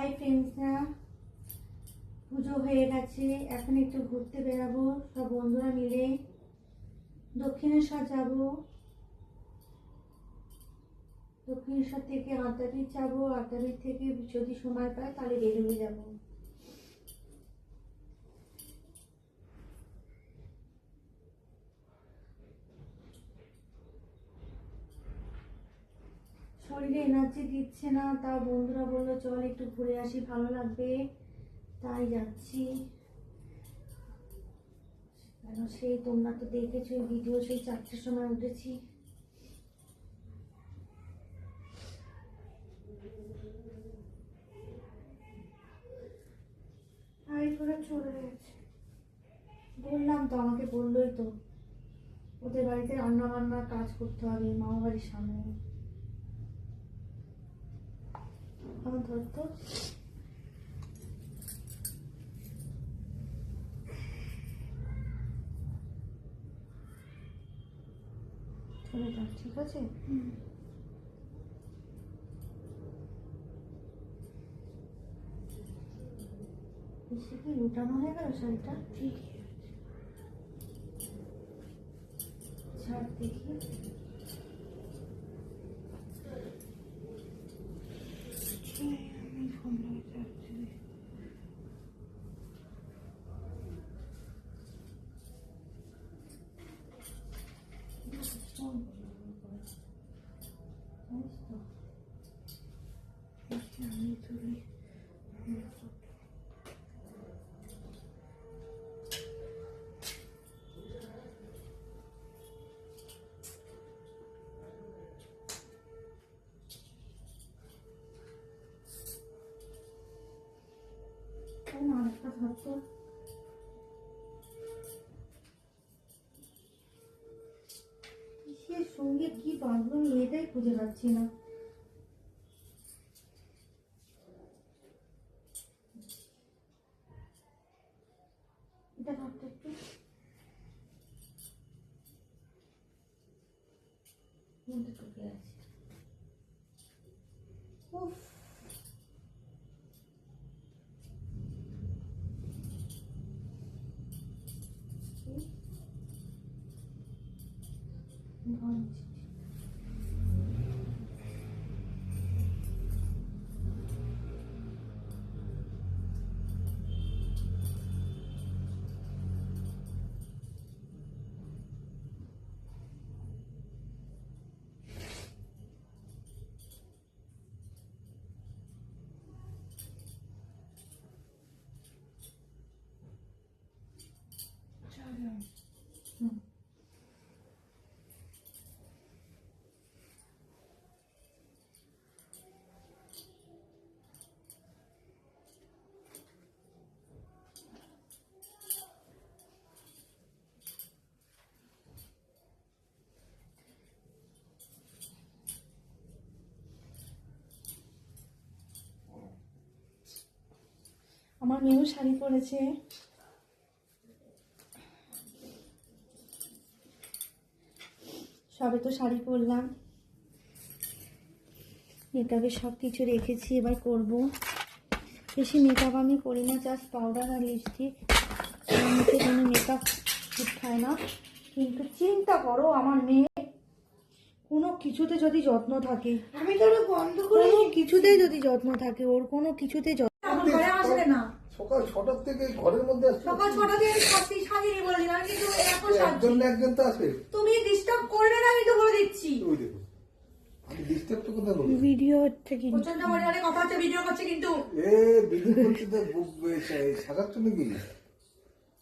High ফ্রেন্ডসরা, পুজো হয়ে গেছে। এখন একটু ঘুরতে বেরাবো সব বন্ধুরা মিলে। দক্ষিণেশ্বর যাব। দক্ষিণেশ্বর থেকে আদ্যাপীঠ যাবো। আদ্যাপীঠ থেকে যদি সময় পাই তাহলে বেরুয়ে যাব। শরীরে এনার্জি দিচ্ছে না, তা বন্ধুরা বললো চল একটু ঘুরে আসি, ভালো লাগবে, তাই যাচ্ছি। কেন সেই তোমরা তো দেখেছো ভিডিও, সেই 4টার সময় উঠেছি। চলে গেছে, বললাম তো, আমাকে বললোই তো ওদের বাড়িতে রান্না বান্নার কাজ করতে হবে, মামা বাড়ির সামনে। আমার ধরতো চলে যাও, ঠিক আছে? বেশি কি লুটানো হয়ে গেল শাড়িটা? ঠিক ছাড় দেখি। আমি ফোন চাচ্ছি। আমি তুলি আরেকটা ধরতো। কিসের সঙ্গে কি বাঁধবো আমি এটাই খুঁজে পাচ্ছি না। এটা ধরতো একটু, মধ্যে ঢুকে আছে। উফ, আমার মেয়েও শাড়ি পরেছে। সবে তো শাড়ি পরলাম, মেকআপে সব কিছু রেখেছি, এবার করব। বেশি মেকআপ আমি করি না, জাস্ট পাউডার আর লিপস্টিক। আমার মুখে কোনো মেকআপ ঠিক হয় না। কিন্তু চিন্তা করো, আমার মেয়ে কোনো কিছুতে যদি যত্ন থাকে, আমি তো বন্ধ করে কিছুতেই যদি যত্ন থাকে, ওর কোনো কিছুতে যত্ন আসবে না। সকাল 6টার থেকে ঘরের মধ্যে আসছে। সকাল 6টা থেকে সাজিয়ে বলছিলাম, কিন্তু এখন একজন তো আসে। তুমি ডিস্টার্ব করবে না, আমি তো বলে দিচ্ছি। ওই দেখো, আমি ডিস্টার্ব তো কোথায় করব? ভিডিও থেকে প্রচন্ড পরিমাণে কথা হচ্ছে, ভিডিও করছে কিন্তু। ভিডিও করতে তো সাজাচ্ছ নাকি?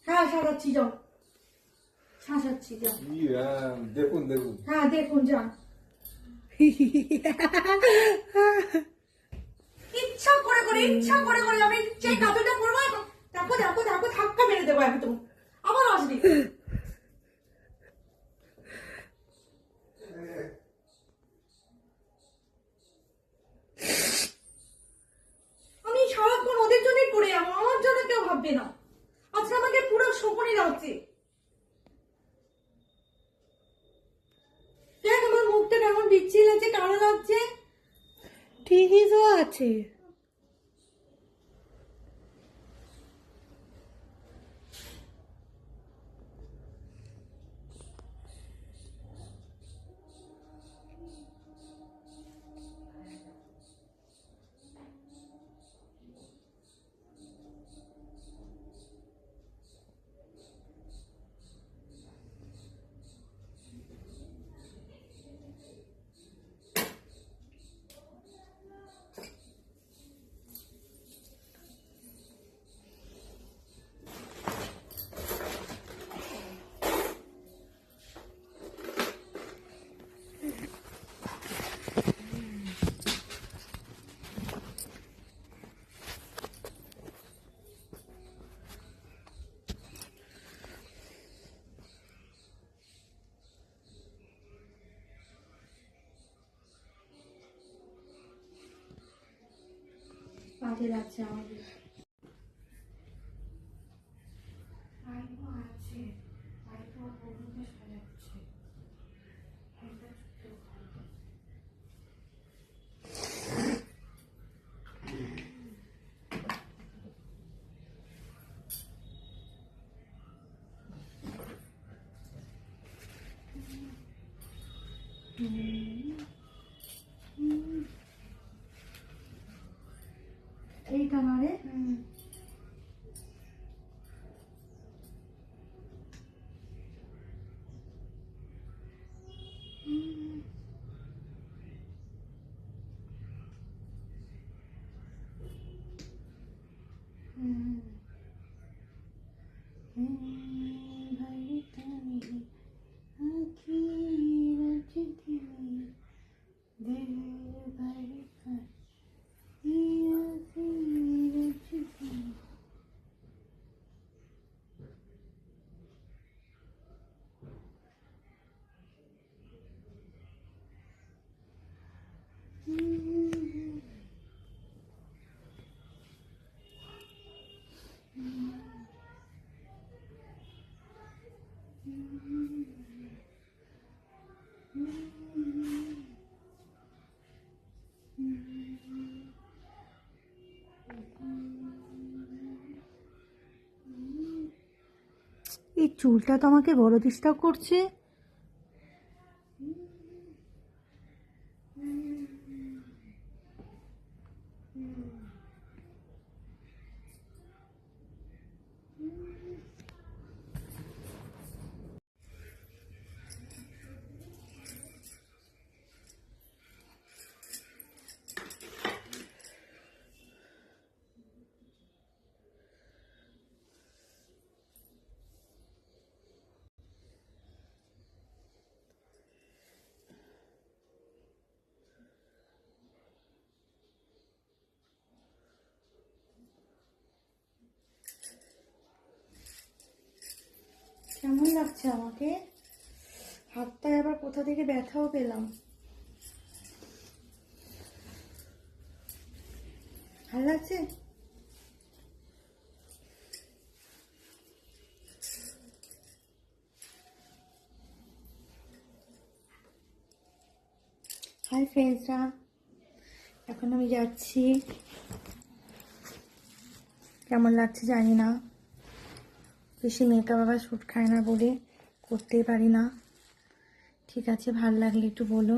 হ্যাঁ সাজাচ্ছি, যাও সাজাচ্ছি, যাও। দেখুন হ্যাঁ দেখুন, যান। ইচ্ছা করে আমি সেই কাজটা করবো। দেখো ধাক্কা মেরে দেবো একদম, আবার আসবি। আমি সারাক্ষণ ওদের জন্যই পড়ে যাবো, আমার জন্য কেউ ভাববে না। আজকে আমাকে পুরো শকুনি লাগছে। দেখ আমার মুখটা কেমন বিচ্ছিরি লাগছে, কালো লাগছে। ঠিকই তো আছে। কাজে লাগছে আমাদের। এইটা না রে। এই চুলটা তো আমাকে বড় ডিস্টার্ব করছে। কেমন লাগছে আমাকে? হাতটায় আবার কোথা থেকে ব্যথাও পেলাম। ভালো লাগছে? হাই ফ্রেন্ডসরা, এখন আমি যাচ্ছি। কেমন লাগছে জানি না, বেশি মেকআপ আবার শ্যুট খায় না বলে করতেই পারি না। ঠিক আছে, ভালো লাগলে একটু বলো।